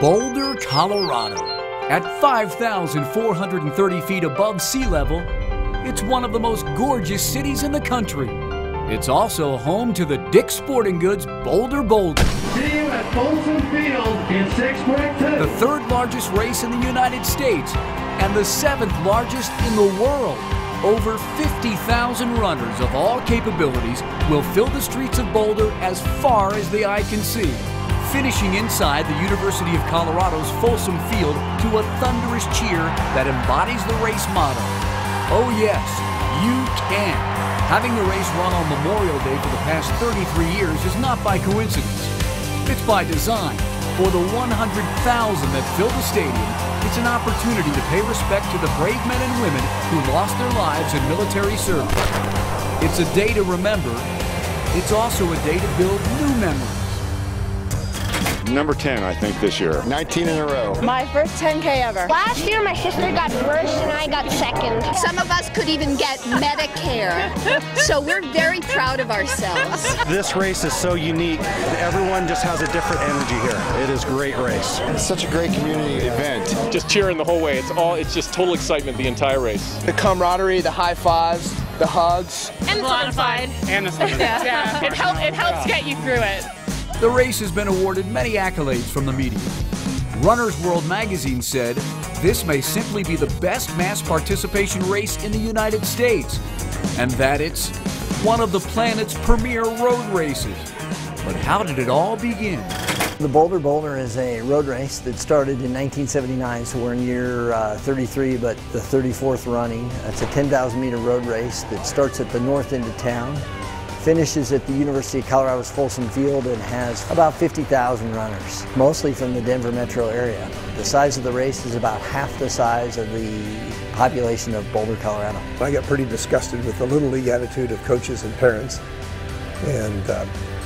Boulder, Colorado. At 5,430 feet above sea level, it's one of the most gorgeous cities in the country. It's also home to the Dick's Sporting Goods Boulder Boulder. See you at Folsom Field in 6.2. The third largest race in the United States and the seventh largest in the world. Over 50,000 runners of all capabilities will fill the streets of Boulder as far as the eye can see, finishing inside the University of Colorado's Folsom Field to a thunderous cheer that embodies the race motto. Oh yes, you can. Having the race run on Memorial Day for the past 33 years is not by coincidence. It's by design. For the 100,000 that fill the stadium, it's an opportunity to pay respect to the brave men and women who lost their lives in military service. It's a day to remember. It's also a day to build new memories. Number 10, I think, this year. 19 in a row. My first 10K ever. Last year, my sister got first and I got second. Some of us could even get Medicare. So we're very proud of ourselves. This race is so unique. Everyone just has a different energy here. It is a great race. It's such a great community event. Just cheering the whole way. It's just total excitement the entire race. The camaraderie, the high fives, the hugs. And the solidified. And the solidified. Yeah. It helps get you through it. The race has been awarded many accolades from the media. Runner's World magazine said this may simply be the best mass participation race in the United States, and that it's one of the planet's premier road races. But how did it all begin? The BolderBOULDER is a road race that started in 1979, so we're in year 33, but the 34th running. It's a 10,000 meter road race that starts at the north end of town, finishes at the University of Colorado's Folsom Field, and has about 50,000 runners, mostly from the Denver metro area. The size of the race is about half the size of the population of Boulder, Colorado. I got pretty disgusted with the Little League attitude of coaches and parents, and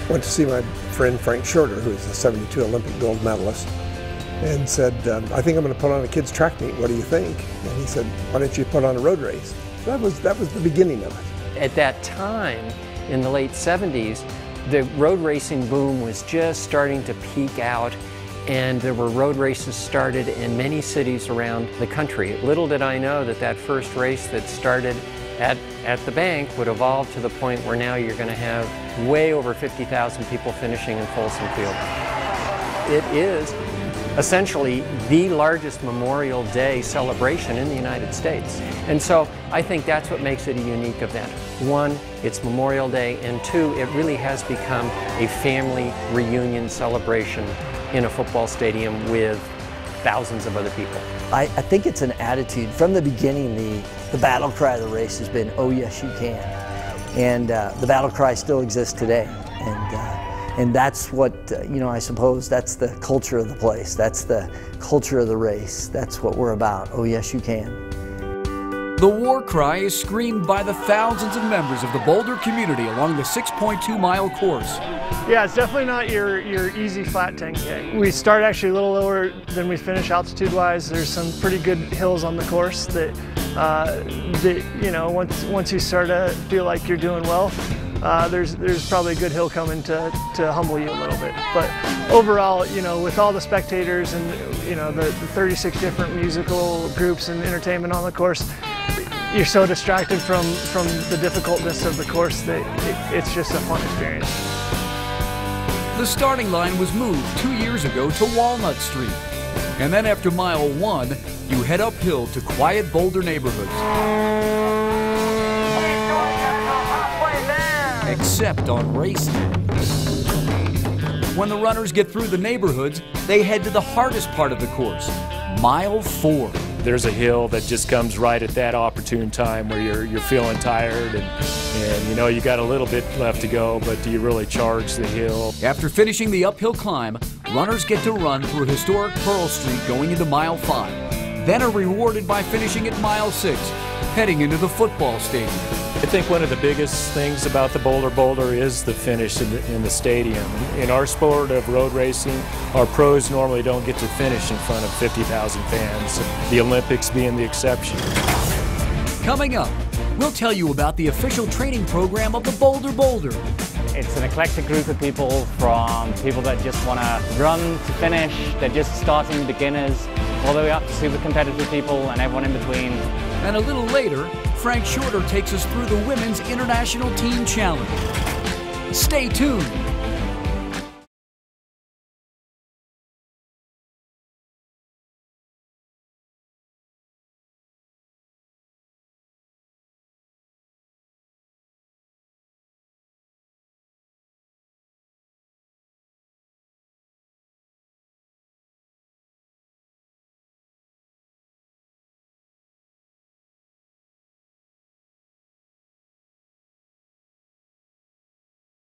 went to see my friend Frank Shorter, who is a 72 Olympic gold medalist, and said, I think I'm going to put on a kids track meet. What do you think? And he said, why don't you put on a road race? So that was the beginning of it. At that time, in the late 70s, the road racing boom was just starting to peak out, and there were road races started in many cities around the country. Little did I know that that first race that started at the bank would evolve to the point where now you're going to have way over 50,000 people finishing in Folsom Field. It is essentially the largest Memorial Day celebration in the United States. And so I think that's what makes it a unique event. One, it's Memorial Day, and two, it really has become a family reunion celebration in a football stadium with thousands of other people. I think it's an attitude. From the beginning, the battle cry of the race has been, oh yes you can. And the battle cry still exists today. And that's what, I suppose that's the culture of the place. That's the culture of the race. That's what we're about. Oh yes you can. The war cry is screamed by the thousands of members of the Boulder community along the 6.2-mile course. Yeah, it's definitely not your easy flat 10K. We start actually a little lower than we finish altitude-wise. There's some pretty good hills on the course that once you start to feel like you're doing well, there's probably a good hill coming to humble you a little bit. But overall, with all the spectators and the 36 different musical groups and entertainment on the course, you're so distracted from the difficultness of the course that it's just a fun experience. The starting line was moved 2 years ago to Walnut Street. And then after mile 1, you head uphill to quiet Boulder neighborhoods. Except on race day. When the runners get through the neighborhoods, they head to the hardest part of the course, mile 4. There's a hill that just comes right at that opportune time where you're feeling tired and you got a little bit left to go, but do you really charge the hill? After finishing the uphill climb, runners get to run through historic Pearl Street going into mile 5, then are rewarded by finishing at mile 6, heading into the football stadium. I think one of the biggest things about the BolderBOULDER is the finish in the stadium. In our sport of road racing, our pros normally don't get to finish in front of 50,000 fans, the Olympics being the exception. Coming up, we'll tell you about the official training program of the BolderBOULDER It's an eclectic group of people, from people that just want to run to finish, they're just starting beginners, all the way up to super competitive people and everyone in between. And a little later, Frank Shorter takes us through the Women's International Team Challenge. Stay tuned.